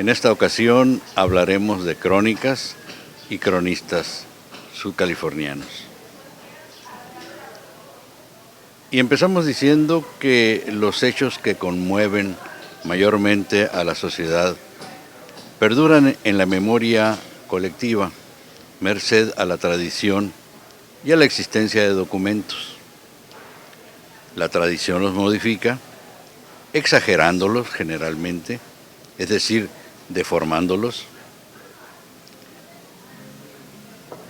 En esta ocasión hablaremos de crónicas y cronistas sudcalifornianos. Y empezamos diciendo que los hechos que conmueven mayormente a la sociedad perduran en la memoria colectiva, merced a la tradición y a la existencia de documentos. La tradición los modifica, exagerándolos generalmente, es decir, deformándolos.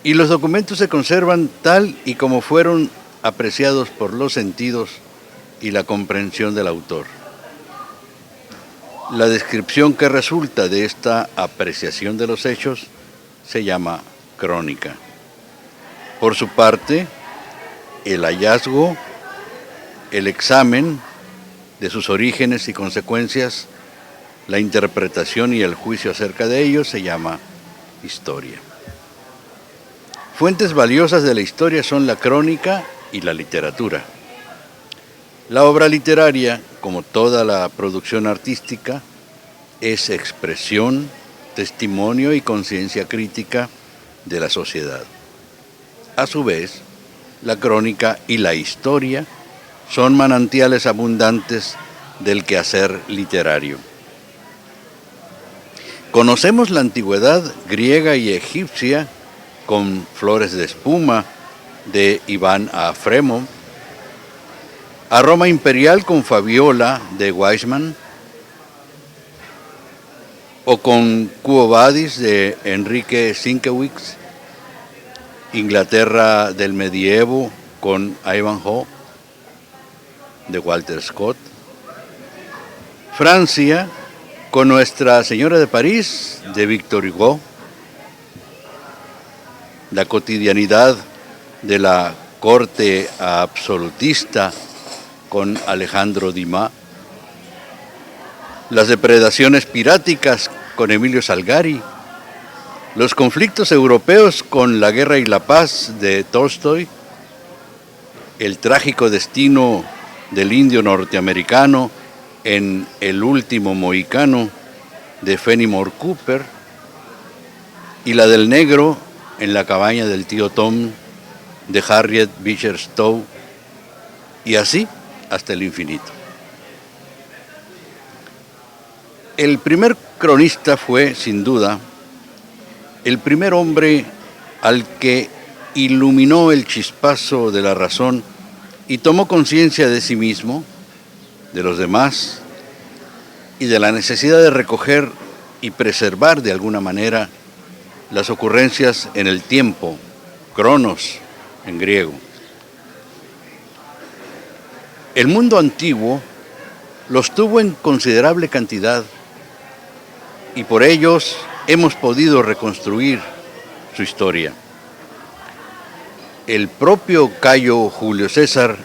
Y los documentos se conservan tal y como fueron apreciados por los sentidos y la comprensión del autor. La descripción que resulta de esta apreciación de los hechos se llama crónica. Por su parte, el hallazgo, el examen de sus orígenes y consecuencias, la interpretación y el juicio acerca de ellos se llama historia. Fuentes valiosas de la historia son la crónica y la literatura. La obra literaria, como toda la producción artística, es expresión, testimonio y conciencia crítica de la sociedad. A su vez, la crónica y la historia son manantiales abundantes del quehacer literario. Conocemos la antigüedad griega y egipcia con Flores de espuma de Iván Afremov, a Roma imperial con Fabiola de Weisman, o con Quo Vadis de Enrique Sienkiewicz, Inglaterra del medievo con Ivanhoe de Walter Scott, Francia con Nuestra Señora de París de Victor Hugo, la cotidianidad de la corte absolutista con Alejandro Dumas, las depredaciones piráticas con Emilio Salgari, los conflictos europeos con La Guerra y la Paz de Tolstoy, el trágico destino del indio norteamericano en El último mohicano de Fenimore Cooper y la del negro en La cabaña del tío Tom de Harriet Beecher Stowe, y así hasta el infinito. El primer cronista fue, sin duda, el primer hombre al que iluminó el chispazo de la razón y tomó conciencia de sí mismo, de los demás, y de la necesidad de recoger y preservar de alguna manera las ocurrencias en el tiempo, cronos en griego. El mundo antiguo los tuvo en considerable cantidad y por ellos hemos podido reconstruir su historia. El propio Cayo Julio César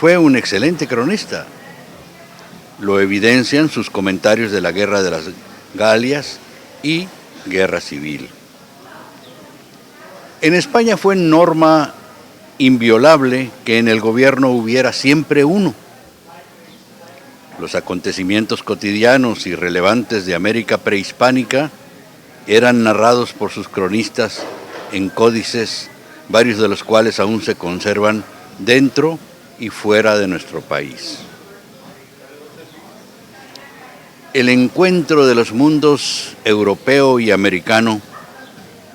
fue un excelente cronista. Lo evidencian sus comentarios de la Guerra de las Galias y Guerra Civil. En España fue norma inviolable que en el gobierno hubiera siempre uno. Los acontecimientos cotidianos y relevantes de América prehispánica eran narrados por sus cronistas en códices, varios de los cuales aún se conservan dentro y fuera de nuestro país. El encuentro de los mundos europeo y americano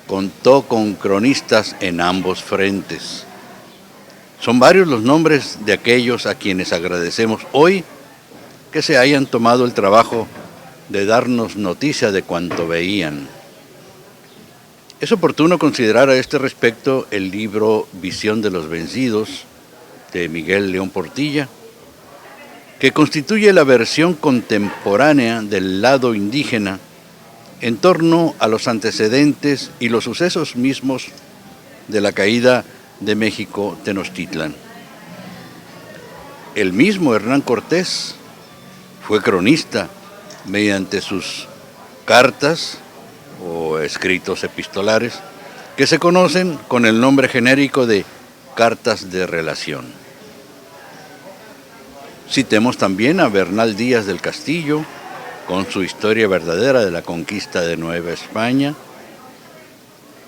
contó con cronistas en ambos frentes. Son varios los nombres de aquellos a quienes agradecemos hoy que se hayan tomado el trabajo de darnos noticia de cuanto veían. Es oportuno considerar a este respecto el libro Visión de los Vencidos, de Miguel León Portilla, que constituye la versión contemporánea del lado indígena en torno a los antecedentes y los sucesos mismos de la caída de México Tenochtitlan. El mismo Hernán Cortés fue cronista mediante sus cartas o escritos epistolares que se conocen con el nombre genérico de cartas de relación. Citemos también a Bernal Díaz del Castillo, con su historia verdadera de la conquista de Nueva España,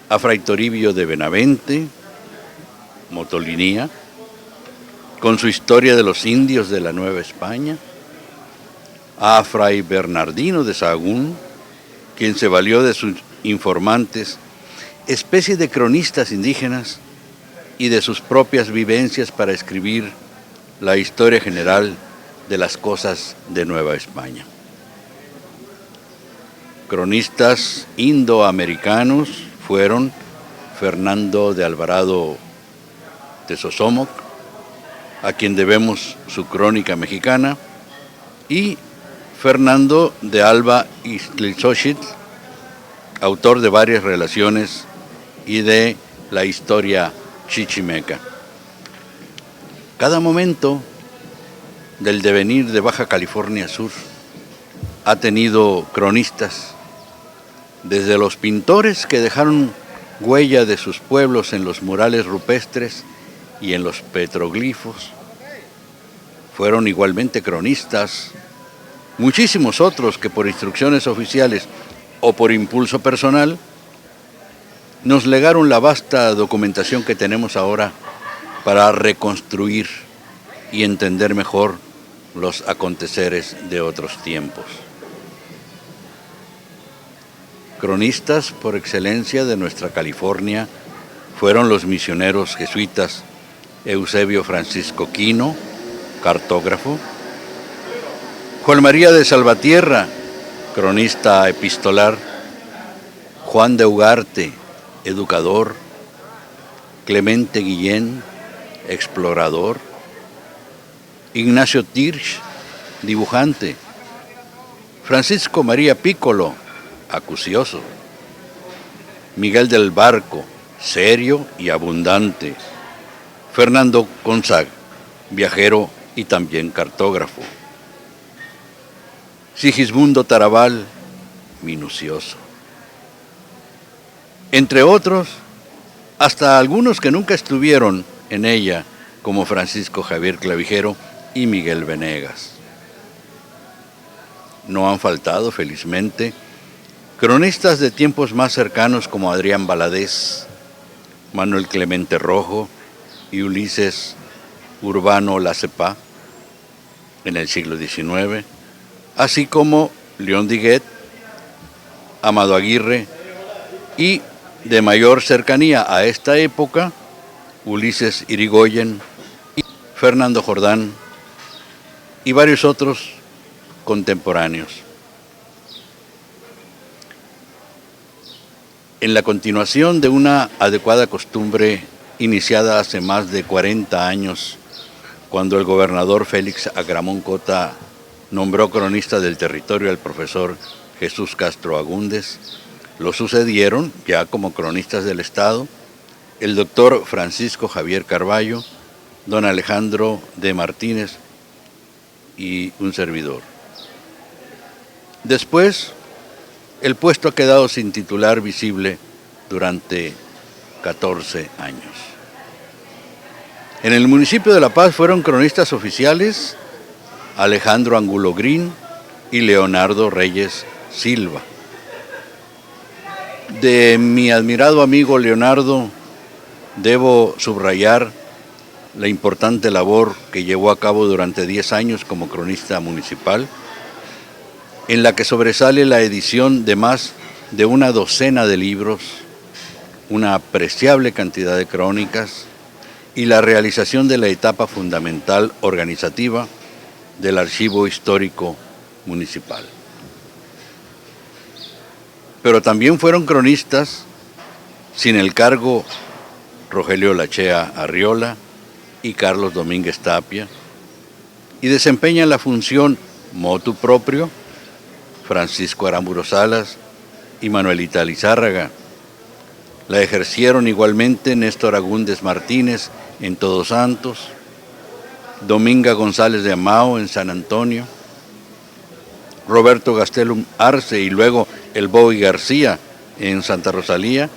a Fray Toribio de Benavente, Motolinía, con su historia de los indios de la Nueva España, a Fray Bernardino de Sahagún, quien se valió de sus informantes, especie de cronistas indígenas, y de sus propias vivencias para escribir la historia general de las cosas de Nueva España. Cronistas indoamericanos fueron Fernando de Alvarado de Sosomoc, a quien debemos su Crónica Mexicana, y Fernando de Alba Ixtlilxóchitl, autor de varias relaciones y de la historia chichimeca. Cada momento del devenir de Baja California Sur ha tenido cronistas, desde los pintores que dejaron huella de sus pueblos en los murales rupestres y en los petroglifos. Fueron igualmente cronistas muchísimos otros que por instrucciones oficiales o por impulso personal nos legaron la vasta documentación que tenemos ahora para reconstruir y entender mejor los aconteceres de otros tiempos. Cronistas por excelencia de nuestra California fueron los misioneros jesuitas Eusebio Francisco Quino, cartógrafo; Juan María de Salvatierra, cronista epistolar; Juan de Ugarte, educador; Clemente Guillén, explorador; Ignacio Tirsch, dibujante; Francisco María Piccolo, acucioso; Miguel del Barco, serio y abundante; Fernando Gonzag, viajero y también cartógrafo; Sigismundo Tarabal, minucioso. Entre otros, hasta algunos que nunca estuvieron en ella, como Francisco Javier Clavijero y Miguel Venegas. No han faltado, felizmente, cronistas de tiempos más cercanos como Adrián Valadez, Manuel Clemente Rojo y Ulises Urbano Lacepá en el siglo XIX, así como León Diguet, Amado Aguirre y, de mayor cercanía a esta época, Ulises Irigoyen, Fernando Jordán y varios otros contemporáneos. En la continuación de una adecuada costumbre iniciada hace más de 40 años, cuando el gobernador Félix Agramón Cota nombró cronista del territorio al profesor Jesús Castro Agúndez, lo sucedieron, ya como cronistas del Estado, el doctor Francisco Javier Carballo, don Alejandro de Martínez y un servidor. Después, el puesto ha quedado sin titular visible durante 14 años. En el municipio de La Paz fueron cronistas oficiales Alejandro Angulo Green y Leonardo Reyes Silva. De mi admirado amigo Leonardo, debo subrayar la importante labor que llevó a cabo durante 10 años como cronista municipal, en la que sobresale la edición de más de una docena de libros, una apreciable cantidad de crónicas y la realización de la etapa fundamental organizativa del Archivo Histórico Municipal. Pero también fueron cronistas, sin el cargo, Rogelio Lachea Arriola y Carlos Domínguez Tapia, y desempeñan la función motu proprio Francisco Aramburo Salas y Manuelita Lizárraga. La ejercieron igualmente Néstor Agúndez Martínez en Todos Santos, Dominga González de Amao en San Antonio, Roberto Gastelum Arce y luego el Boy García en Santa Rosalía,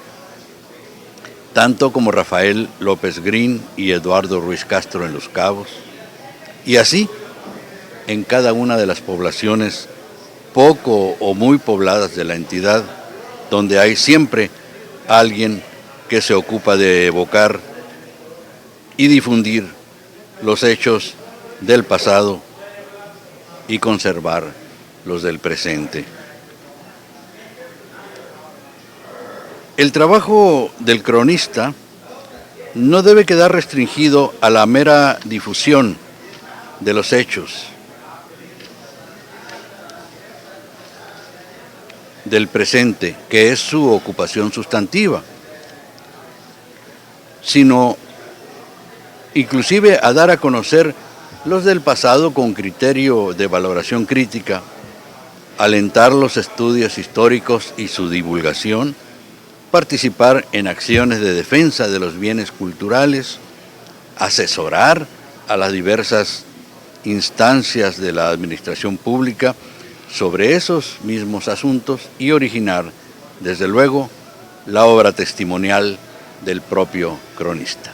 tanto como Rafael López Green y Eduardo Ruiz Castro en Los Cabos, y así en cada una de las poblaciones poco o muy pobladas de la entidad, donde hay siempre alguien que se ocupa de evocar y difundir los hechos del pasado y conservar los del presente. El trabajo del cronista no debe quedar restringido a la mera difusión de los hechos del presente, que es su ocupación sustantiva, sino inclusive a dar a conocer los del pasado con criterio de valoración crítica, alentar los estudios históricos y su divulgación, participar en acciones de defensa de los bienes culturales, asesorar a las diversas instancias de la administración pública sobre esos mismos asuntos y originar, desde luego, la obra testimonial del propio cronista.